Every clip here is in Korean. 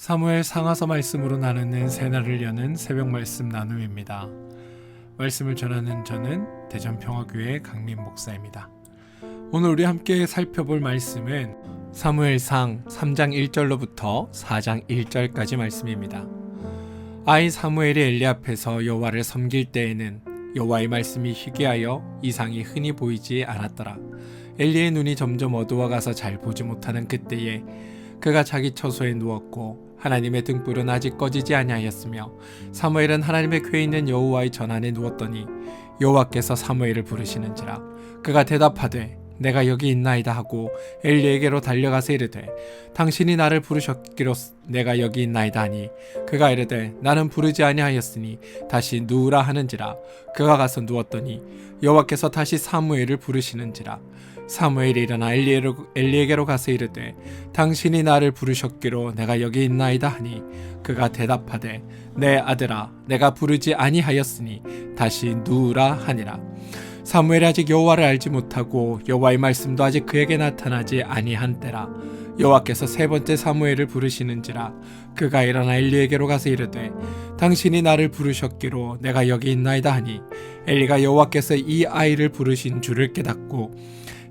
사무엘 상하서 말씀으로 나누는 새날을 여는 새벽 말씀 나눔입니다. 말씀을 전하는 저는 대전평화교회 강민 목사입니다. 오늘 우리 함께 살펴볼 말씀은 사무엘상 3장 1절로부터 4장 1절까지 말씀입니다. 아이 사무엘이 엘리 앞에서 여호와를 섬길 때에는 여호와의 말씀이 희귀하여 이상이 흔히 보이지 않았더라. 엘리의 눈이 점점 어두워가서 잘 보지 못하는 그때에 그가 자기 처소에 누웠고 하나님의 등불은 아직 꺼지지 아니하였으며 사무엘은 하나님의 궤에 있는 여호와의 전 안에 누웠더니 여호와께서 사무엘을 부르시는지라. 그가 대답하되 내가 여기 있나이다 하고 엘리에게로 달려가서 이르되 당신이 나를 부르셨기로 내가 여기 있나이다 하니 그가 이르되 나는 부르지 아니하였으니 다시 누우라 하는지라. 그가 가서 누웠더니 여호와께서 다시 사무엘을 부르시는지라. 사무엘이 일어나 엘리에게로 가서 이르되 당신이 나를 부르셨기로 내가 여기 있나이다 하니 그가 대답하되 내 아들아 내가 부르지 아니하였으니 다시 누우라 하니라. 사무엘이 아직 여호와를 알지 못하고 여호와의 말씀도 아직 그에게 나타나지 아니한 때라. 여호와께서 세 번째 사무엘을 부르시는지라. 그가 일어나 엘리에게로 가서 이르되 당신이 나를 부르셨기로 내가 여기 있나이다 하니 엘리가 여호와께서 이 아이를 부르신 줄을 깨닫고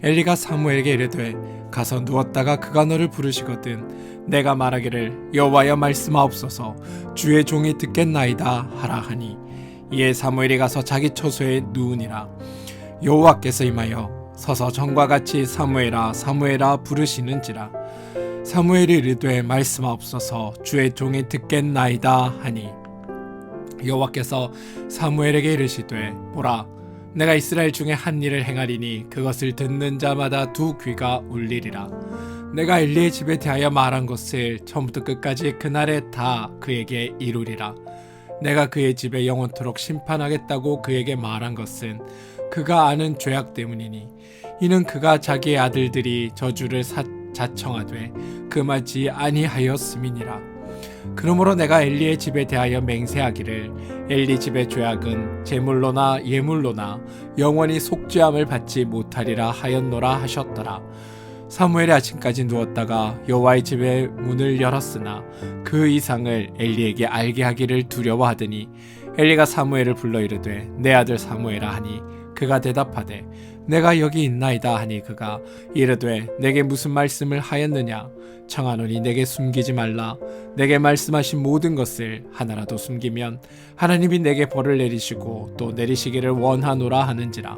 엘리가 사무엘에게 이르되 가서 누웠다가 그가 너를 부르시거든 내가 말하기를 여호와여 말씀하옵소서 주의 종이 듣겠나이다 하라 하니 이에 사무엘이 가서 자기 처소에 누우니라. 여호와께서 임하여 서서 전과 같이 사무엘아 사무엘아 부르시는지라. 사무엘이 이르되 말씀하옵소서 주의 종이 듣겠나이다 하니 여호와께서 사무엘에게 이르시되 보라 내가 이스라엘 중에 한 일을 행하리니 그것을 듣는 자마다 두 귀가 울리리라. 내가 엘리의 집에 대하여 말한 것을 처음부터 끝까지 그날에 다 그에게 이루리라. 내가 그의 집에 영원토록 심판하겠다고 그에게 말한 것은 그가 아는 죄악 때문이니 이는 그가 자기의 아들들이 저주를 자청하되 금하지 아니하였음이니라. 그러므로 내가 엘리의 집에 대하여 맹세하기를 엘리 집의 죄악은 제물로나 예물로나 영원히 속죄함을 받지 못하리라 하였노라 하셨더라. 사무엘이 아침까지 누웠다가 여호와의 집의 문을 열었으나 그 이상을 엘리에게 알게 하기를 두려워하더니 엘리가 사무엘을 불러 이르되 내 아들 사무엘아 하니 그가 대답하되 내가 여기 있나이다 하니 그가 이르되 내게 무슨 말씀을 하였느냐. 청하노니 내게 숨기지 말라. 내게 말씀하신 모든 것을 하나라도 숨기면 하나님이 내게 벌을 내리시고 또 내리시기를 원하노라 하는지라.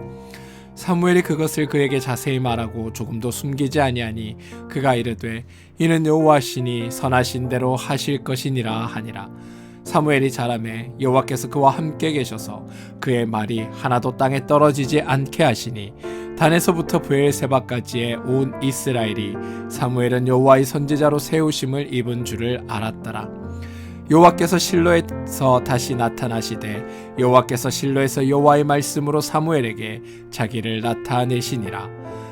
사무엘이 그것을 그에게 자세히 말하고 조금도 숨기지 아니하니 그가 이르되 이는 여호와시니 선하신 대로 하실 것이니라 하니라. 사무엘이 자라매 여호와께서 그와 함께 계셔서 그의 말이 하나도 땅에 떨어지지 않게 하시니 단에서부터 브엘세바까지의 온 이스라엘이 사무엘은 여호와의 선지자로 세우심을 입은 줄을 알았더라. 여호와께서 실로에서 다시 나타나시되 여호와께서 실로에서 여호와의 말씀으로 사무엘에게 자기를 나타내시니라.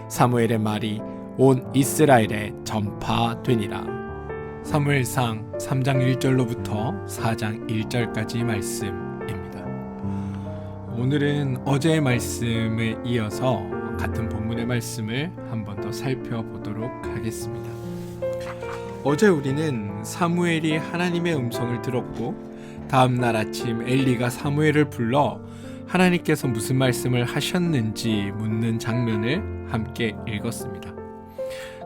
사무엘의 말이 온 이스라엘에 전파되니라. 사무엘상 3장 1절로부터 4장 1절까지 말씀입니다. 오늘은 어제의 말씀에 이어서 같은 본문의 말씀을 한 번 더 살펴보도록 하겠습니다. 어제 우리는 사무엘이 하나님의 음성을 들었고 다음날 아침 엘리가 사무엘을 불러 하나님께서 무슨 말씀을 하셨는지 묻는 장면을 함께 읽었습니다.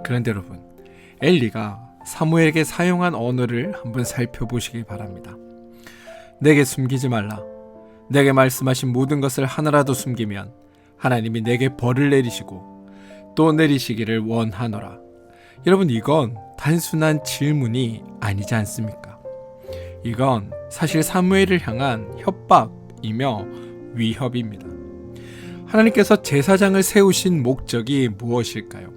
그런데 여러분, 엘리가 사무엘에게 사용한 언어를 한번 살펴보시기 바랍니다. 내게 숨기지 말라. 내게 말씀하신 모든 것을 하나라도 숨기면 하나님이 내게 벌을 내리시고 또 내리시기를 원하노라. 여러분, 이건 단순한 질문이 아니지 않습니까? 이건 사실 사무엘을 향한 협박이며 위협입니다. 하나님께서 제사장을 세우신 목적이 무엇일까요?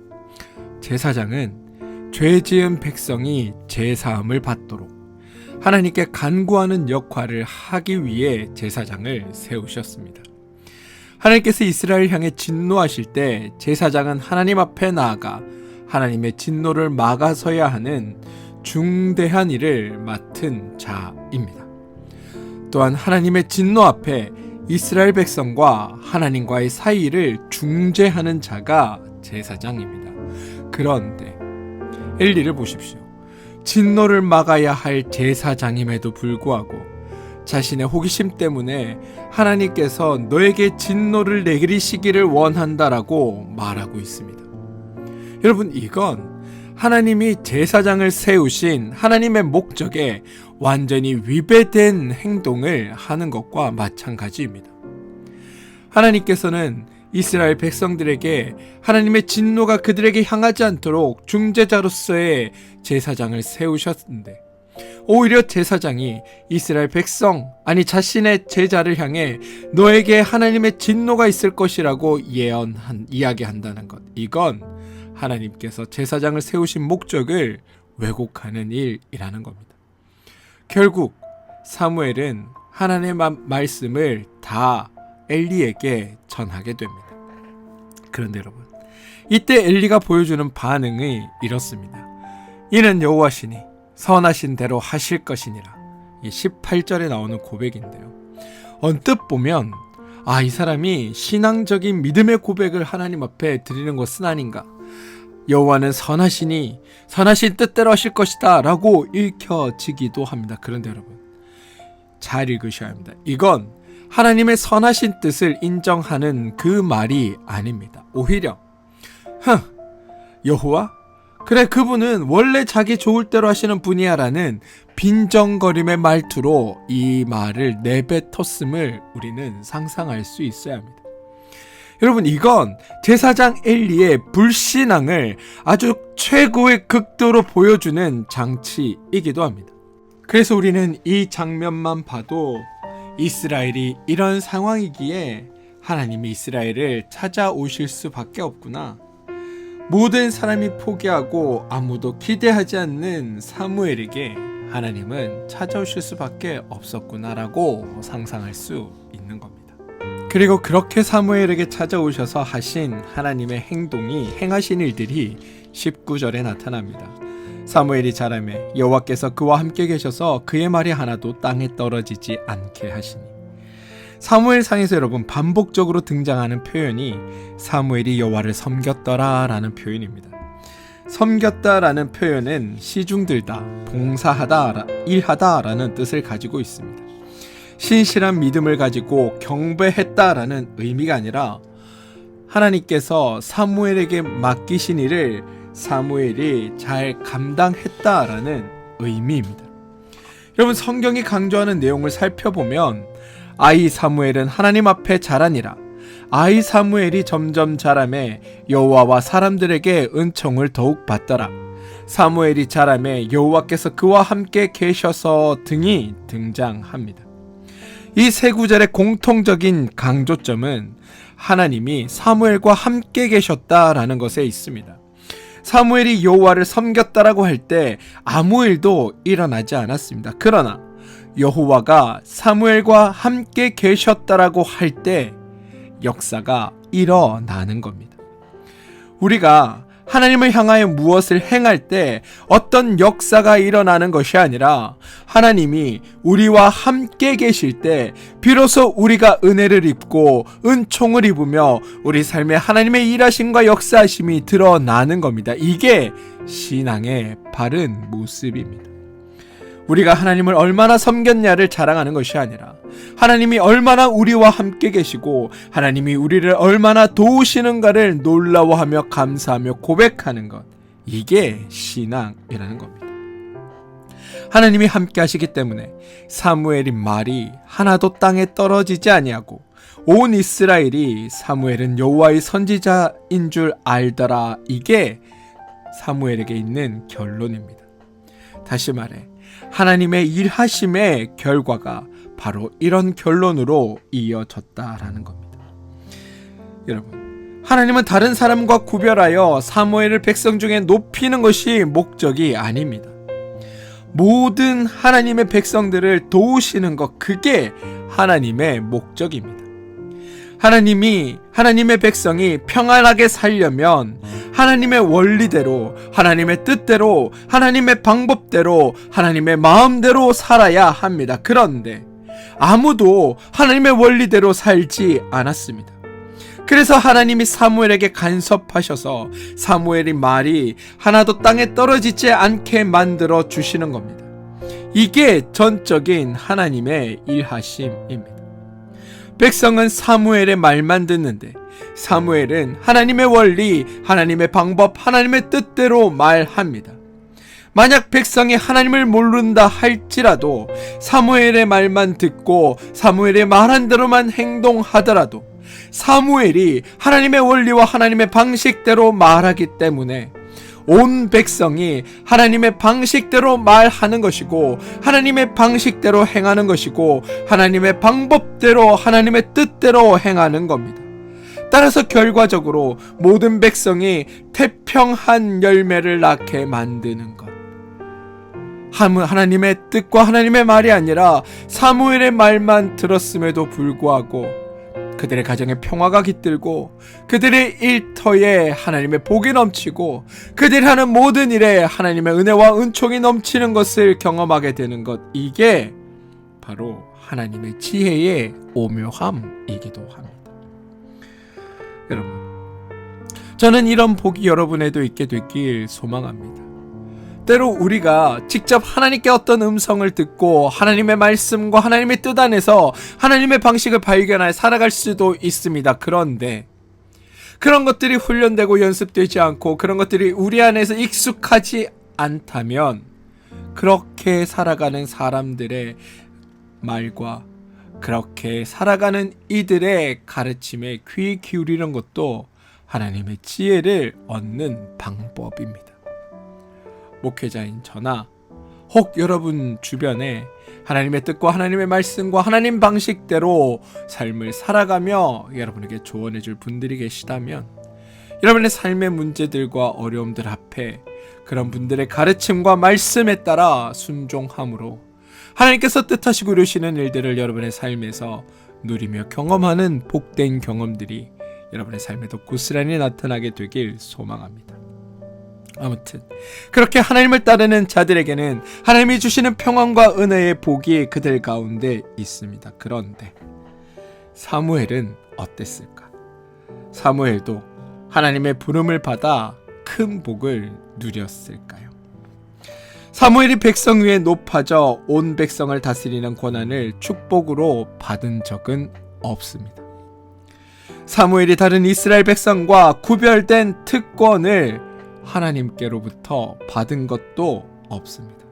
제사장은 죄 지은 백성이 제사함을 받도록 하나님께 간구하는 역할을 하기 위해 제사장을 세우셨습니다. 하나님께서 이스라엘을 향해 진노하실 때 제사장은 하나님 앞에 나아가 하나님의 진노를 막아서야 하는 중대한 일을 맡은 자입니다. 또한 하나님의 진노 앞에 이스라엘 백성과 하나님과의 사이를 중재하는 자가 제사장입니다. 그런데 엘리를 보십시오. 진노를 막아야 할 제사장임에도 불구하고 자신의 호기심 때문에 하나님께서 너에게 진노를 내리시기를 원한다라고 말하고 있습니다. 여러분, 이건 하나님이 제사장을 세우신 하나님의 목적에 완전히 위배된 행동을 하는 것과 마찬가지입니다. 하나님께서는 이스라엘 백성들에게 하나님의 진노가 그들에게 향하지 않도록 중재자로서의 제사장을 세우셨는데, 오히려 제사장이 이스라엘 백성, 아니 자신의 제자를 향해 너에게 하나님의 진노가 있을 것이라고 이야기한다는 것, 이건 하나님께서 제사장을 세우신 목적을 왜곡하는 일이라는 겁니다. 결국 사무엘은 하나님의 말씀을 다 엘리에게 전하게 됩니다. 그런데 여러분, 이때 엘리가 보여주는 반응이 이렇습니다. 이는 여호와시니 선하신 대로 하실 것이니라. 18절에 나오는 고백인데요. 언뜻 보면 이 사람이 신앙적인 믿음의 고백을 하나님 앞에 드리는 것은 아닌가, 여호와는 선하시니 선하신 뜻대로 하실 것이다 라고 읽혀지기도 합니다. 그런데 여러분, 잘 읽으셔야 합니다. 이건 하나님의 선하신 뜻을 인정하는 그 말이 아닙니다. 오히려 여호와? 그래, 그분은 원래 자기 좋을 대로 하시는 분이야 라는 빈정거림의 말투로 이 말을 내뱉었음을 우리는 상상할 수 있어야 합니다. 여러분, 이건 제사장 엘리의 불신앙을 아주 최고의 극도로 보여주는 장치이기도 합니다. 그래서 우리는 이 장면만 봐도 이스라엘이 이런 상황이기에 하나님이 이스라엘을 찾아오실 수밖에 없구나, 모든 사람이 포기하고 아무도 기대하지 않는 사무엘에게 하나님은 찾아오실 수밖에 없었구나라고 상상할 수 있는 겁니다. 그리고 그렇게 사무엘에게 찾아오셔서 하신 하나님의 행하신 일들이 19절에 나타납니다. 사무엘이 자라매 여호와께서 그와 함께 계셔서 그의 말이 하나도 땅에 떨어지지 않게 하시니. 사무엘상에서 여러분 반복적으로 등장하는 표현이 사무엘이 여호와를 섬겼더라 라는 표현입니다. 섬겼다라는 표현은 시중들다, 봉사하다, 일하다라는 뜻을 가지고 있습니다. 신실한 믿음을 가지고 경배했다라는 의미가 아니라 하나님께서 사무엘에게 맡기신 일을 사무엘이 잘 감당했다라는 의미입니다. 여러분, 성경이 강조하는 내용을 살펴보면 아이 사무엘은 하나님 앞에 자라니라. 아이 사무엘이 점점 자라매 여호와와 사람들에게 은총을 더욱 받더라. 사무엘이 자라매 여호와께서 그와 함께 계셔서 등이 등장합니다. 이 세 구절의 공통적인 강조점은 하나님이 사무엘과 함께 계셨다라는 것에 있습니다. 사무엘이 여호와를 섬겼다라고 할 때 아무 일도 일어나지 않았습니다. 그러나 여호와가 사무엘과 함께 계셨다라고 할 때 역사가 일어나는 겁니다. 우리가 하나님을 향하여 무엇을 행할 때 어떤 역사가 일어나는 것이 아니라 하나님이 우리와 함께 계실 때 비로소 우리가 은혜를 입고 은총을 입으며 우리 삶에 하나님의 일하심과 역사하심이 드러나는 겁니다. 이게 신앙의 바른 모습입니다. 우리가 하나님을 얼마나 섬겼냐를 자랑하는 것이 아니라 하나님이 얼마나 우리와 함께 계시고 하나님이 우리를 얼마나 도우시는가를 놀라워하며 감사하며 고백하는 것, 이게 신앙이라는 겁니다. 하나님이 함께 하시기 때문에 사무엘의 말이 하나도 땅에 떨어지지 아니하고 온 이스라엘이 사무엘은 여호와의 선지자인 줄 알더라. 이게 사무엘에게 있는 결론입니다. 다시 말해 하나님의 일하심의 결과가 바로 이런 결론으로 이어졌다라는 겁니다. 여러분, 하나님은 다른 사람과 구별하여 사무엘을 백성 중에 높이는 것이 목적이 아닙니다. 모든 하나님의 백성들을 도우시는 것, 그게 하나님의 목적입니다. 하나님의 백성이 평안하게 살려면 하나님의 원리대로, 하나님의 뜻대로, 하나님의 방법대로, 하나님의 마음대로 살아야 합니다. 그런데 아무도 하나님의 원리대로 살지 않았습니다. 그래서 하나님이 사무엘에게 간섭하셔서 사무엘의 말이 하나도 땅에 떨어지지 않게 만들어 주시는 겁니다. 이게 전적인 하나님의 일하심입니다. 백성은 사무엘의 말만 듣는데 사무엘은 하나님의 원리, 하나님의 방법, 하나님의 뜻대로 말합니다. 만약 백성이 하나님을 모른다 할지라도 사무엘의 말만 듣고 사무엘의 말한 대로만 행동하더라도 사무엘이 하나님의 원리와 하나님의 방식대로 말하기 때문에 온 백성이 하나님의 방식대로 말하는 것이고 하나님의 방식대로 행하는 것이고 하나님의 방법대로 하나님의 뜻대로 행하는 겁니다. 따라서 결과적으로 모든 백성이 태평한 열매를 낳게 만드는 것. 하나님의 뜻과 하나님의 말이 아니라 사무엘의 말만 들었음에도 불구하고 그들의 가정에 평화가 깃들고 그들의 일터에 하나님의 복이 넘치고 그들이 하는 모든 일에 하나님의 은혜와 은총이 넘치는 것을 경험하게 되는 것. 이게 바로 하나님의 지혜의 오묘함이기도 합니다. 여러분, 저는 이런 복이 여러분에도 있게 되길 소망합니다. 때로 우리가 직접 하나님께 어떤 음성을 듣고 하나님의 말씀과 하나님의 뜻 안에서 하나님의 방식을 발견하여 살아갈 수도 있습니다. 그런데 그런 것들이 훈련되고 연습되지 않고 그런 것들이 우리 안에서 익숙하지 않다면 그렇게 살아가는 사람들의 말과 그렇게 살아가는 이들의 가르침에 귀 기울이는 것도 하나님의 지혜를 얻는 방법입니다. 목회자인 저나 혹 여러분 주변에 하나님의 뜻과 하나님의 말씀과 하나님 방식대로 삶을 살아가며 여러분에게 조언해 줄 분들이 계시다면 여러분의 삶의 문제들과 어려움들 앞에 그런 분들의 가르침과 말씀에 따라 순종함으로 하나님께서 뜻하시고 이루시는 일들을 여러분의 삶에서 누리며 경험하는 복된 경험들이 여러분의 삶에도 고스란히 나타나게 되길 소망합니다. 아무튼 그렇게 하나님을 따르는 자들에게는 하나님이 주시는 평안과 은혜의 복이 그들 가운데 있습니다. 그런데 사무엘은 어땠을까? 사무엘도 하나님의 부름을 받아 큰 복을 누렸을까요? 사무엘이 백성 위에 높아져 온 백성을 다스리는 권한을 축복으로 받은 적은 없습니다. 사무엘이 다른 이스라엘 백성과 구별된 특권을 하나님께로부터 받은 것도 없습니다.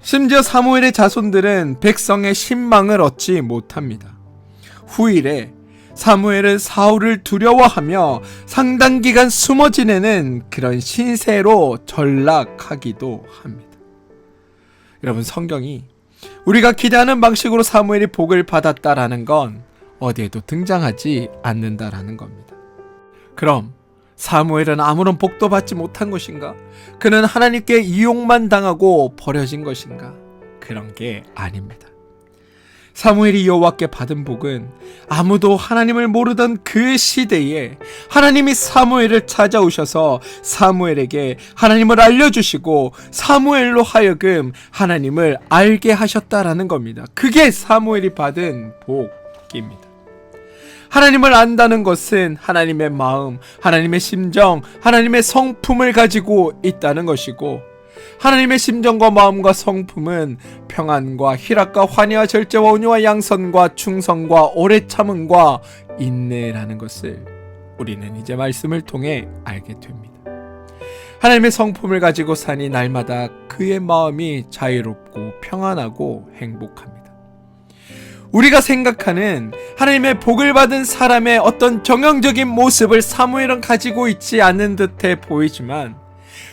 심지어 사무엘의 자손들은 백성의 신망을 얻지 못합니다. 후일에 사무엘은 사울을 두려워하며 상당 기간 숨어 지내는 그런 신세로 전락하기도 합니다. 여러분, 성경이 우리가 기대하는 방식으로 사무엘이 복을 받았다라는 건 어디에도 등장하지 않는다라는 겁니다. 그럼 사무엘은 아무런 복도 받지 못한 것인가? 그는 하나님께 이용만 당하고 버려진 것인가? 그런 게 아닙니다. 사무엘이 여호와께 받은 복은 아무도 하나님을 모르던 그 시대에 하나님이 사무엘을 찾아오셔서 사무엘에게 하나님을 알려주시고 사무엘로 하여금 하나님을 알게 하셨다라는 겁니다. 그게 사무엘이 받은 복입니다. 하나님을 안다는 것은 하나님의 마음, 하나님의 심정, 하나님의 성품을 가지고 있다는 것이고 하나님의 심정과 마음과 성품은 평안과 희락과 환희와 절제와 온유와 양선과 충성과 오래 참음과 인내라는 것을 우리는 이제 말씀을 통해 알게 됩니다. 하나님의 성품을 가지고 사니 날마다 그의 마음이 자유롭고 평안하고 행복합니다. 우리가 생각하는 하나님의 복을 받은 사람의 어떤 정형적인 모습을 사무엘은 가지고 있지 않는 듯해 보이지만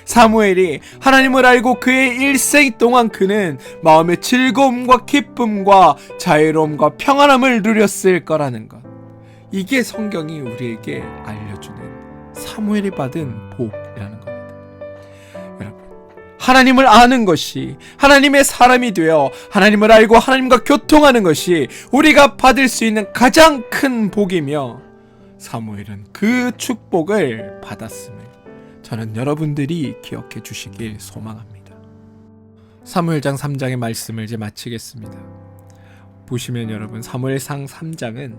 사무엘이 하나님을 알고 그의 일생 동안 그는 마음의 즐거움과 기쁨과 자유로움과 평안함을 누렸을 거라는 것. 이게 성경이 우리에게 알려주는 사무엘이 받은 복이라는 겁니다. 여러분, 하나님을 아는 것이 하나님의 사람이 되어 하나님을 알고 하나님과 교통하는 것이 우리가 받을 수 있는 가장 큰 복이며 사무엘은 그 축복을 받았음을 저는 여러분들이 기억해 주시길 소망합니다. 사무엘장 3장의 말씀을 이제 마치겠습니다. 보시면 여러분, 사무엘상 3장은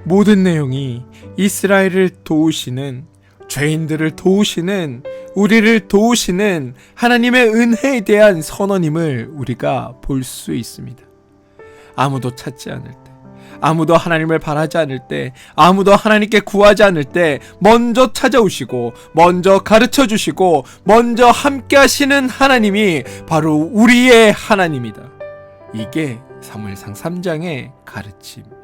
모든 내용이 이스라엘을 도우시는, 죄인들을 도우시는, 우리를 도우시는 하나님의 은혜에 대한 선언임을 우리가 볼 수 있습니다. 아무도 찾지 않을 때, 아무도 하나님을 바라지 않을 때, 아무도 하나님께 구하지 않을 때 먼저 찾아오시고 먼저 가르쳐 주시고 먼저 함께 하시는 하나님이 바로 우리의 하나님이다. 이게 사무엘상 3장의 가르침입니다.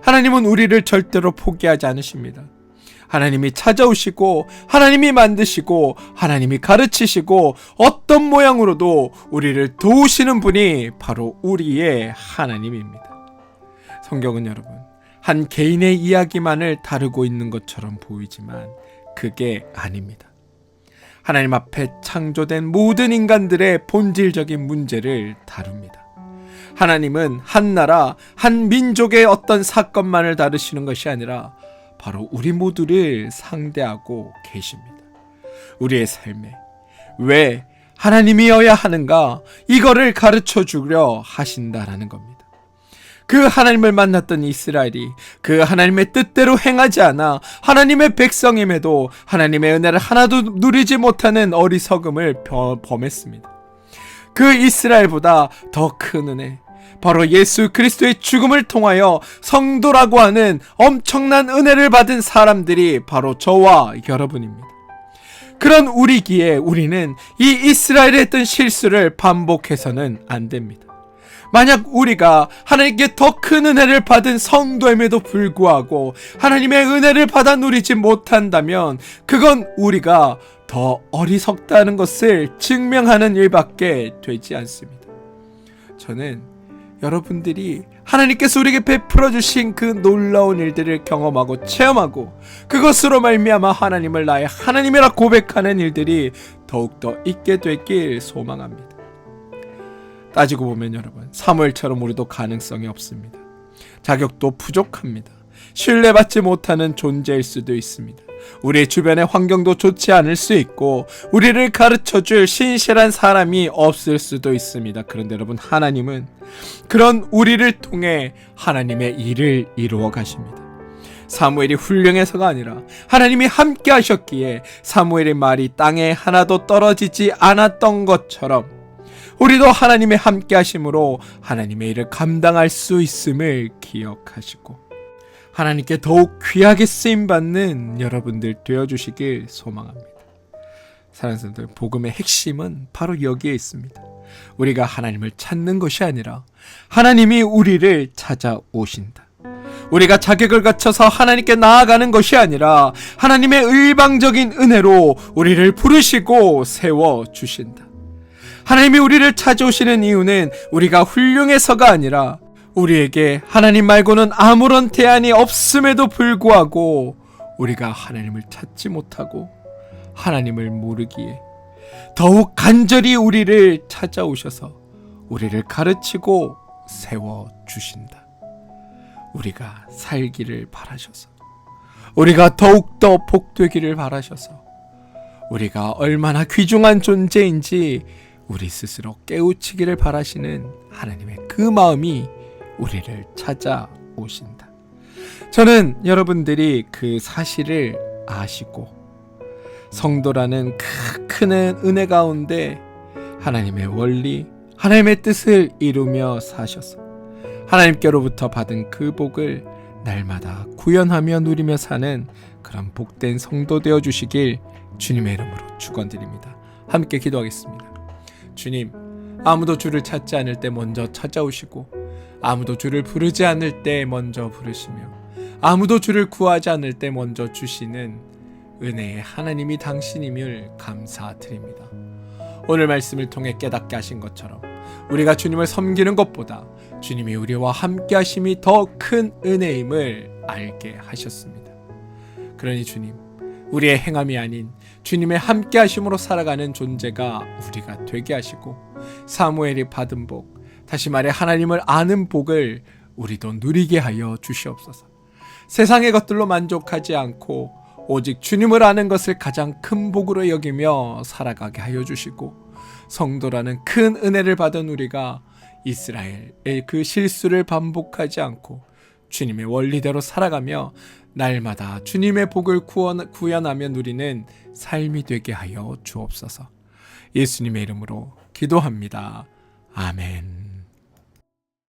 하나님은 우리를 절대로 포기하지 않으십니다. 하나님이 찾아오시고 하나님이 만드시고 하나님이 가르치시고 어떤 모양으로도 우리를 도우시는 분이 바로 우리의 하나님입니다. 성경은 여러분, 한 개인의 이야기만을 다루고 있는 것처럼 보이지만 그게 아닙니다. 하나님 앞에 창조된 모든 인간들의 본질적인 문제를 다룹니다. 하나님은 한 나라, 한 민족의 어떤 사건만을 다루시는 것이 아니라 바로 우리 모두를 상대하고 계십니다. 우리의 삶에 왜 하나님이어야 하는가, 이거를 가르쳐 주려 하신다라는 겁니다. 그 하나님을 만났던 이스라엘이 그 하나님의 뜻대로 행하지 않아 하나님의 백성임에도 하나님의 은혜를 하나도 누리지 못하는 어리석음을 범했습니다. 그 이스라엘보다 더 큰 은혜, 바로 예수 그리스도의 죽음을 통하여 성도라고 하는 엄청난 은혜를 받은 사람들이 바로 저와 여러분입니다. 그런 우리기에 우리는 이 이스라엘이 했던 실수를 반복해서는 안 됩니다. 만약 우리가 하나님께 더 큰 은혜를 받은 성도임에도 불구하고 하나님의 은혜를 받아 누리지 못한다면 그건 우리가 더 어리석다는 것을 증명하는 일밖에 되지 않습니다. 저는 여러분들이 하나님께서 우리에게 베풀어 주신 그 놀라운 일들을 경험하고 체험하고 그것으로 말미암아 하나님을 나의 하나님이라 고백하는 일들이 더욱더 있게 되길 소망합니다. 따지고 보면 여러분, 사무엘처럼 우리도 가능성이 없습니다. 자격도 부족합니다. 신뢰받지 못하는 존재일 수도 있습니다. 우리 주변의 환경도 좋지 않을 수 있고 우리를 가르쳐줄 신실한 사람이 없을 수도 있습니다. 그런데 여러분, 하나님은 그런 우리를 통해 하나님의 일을 이루어 가십니다. 사무엘이 훌륭해서가 아니라 하나님이 함께 하셨기에 사무엘의 말이 땅에 하나도 떨어지지 않았던 것처럼 우리도 하나님의 함께 하심으로 하나님의 일을 감당할 수 있음을 기억하시고 하나님께 더욱 귀하게 쓰임받는 여러분들 되어주시길 소망합니다. 사랑하는 분들, 복음의 핵심은 바로 여기에 있습니다. 우리가 하나님을 찾는 것이 아니라 하나님이 우리를 찾아오신다. 우리가 자격을 갖춰서 하나님께 나아가는 것이 아니라 하나님의 일방적인 은혜로 우리를 부르시고 세워주신다. 하나님이 우리를 찾아오시는 이유는 우리가 훌륭해서가 아니라 우리에게 하나님 말고는 아무런 대안이 없음에도 불구하고 우리가 하나님을 찾지 못하고 하나님을 모르기에 더욱 간절히 우리를 찾아오셔서 우리를 가르치고 세워주신다. 우리가 살기를 바라셔서, 우리가 더욱더 복되기를 바라셔서, 우리가 얼마나 귀중한 존재인지 우리 스스로 깨우치기를 바라시는 하나님의 그 마음이 우리를 찾아오신다. 저는 여러분들이 그 사실을 아시고 성도라는 큰 은혜 가운데 하나님의 원리, 하나님의 뜻을 이루며 사셔서 하나님께로부터 받은 그 복을 날마다 구현하며 누리며 사는 그런 복된 성도 되어 주시길 주님의 이름으로 축원드립니다. 함께 기도하겠습니다. 주님, 아무도 주를 찾지 않을 때 먼저 찾아오시고 아무도 주를 부르지 않을 때 먼저 부르시며 아무도 주를 구하지 않을 때 먼저 주시는 은혜의 하나님이 당신임을 감사드립니다. 오늘 말씀을 통해 깨닫게 하신 것처럼 우리가 주님을 섬기는 것보다 주님이 우리와 함께 하심이 더 큰 은혜임을 알게 하셨습니다. 그러니 주님, 우리의 행함이 아닌 주님의 함께 하심으로 살아가는 존재가 우리가 되게 하시고 사무엘이 받은 복, 다시 말해 하나님을 아는 복을 우리도 누리게 하여 주시옵소서. 세상의 것들로 만족하지 않고 오직 주님을 아는 것을 가장 큰 복으로 여기며 살아가게 하여 주시고 성도라는 큰 은혜를 받은 우리가 이스라엘의 그 실수를 반복하지 않고 주님의 원리대로 살아가며 날마다 주님의 복을 구현하며 누리는 삶이 되게 하여 주옵소서. 예수님의 이름으로 기도합니다. 아멘.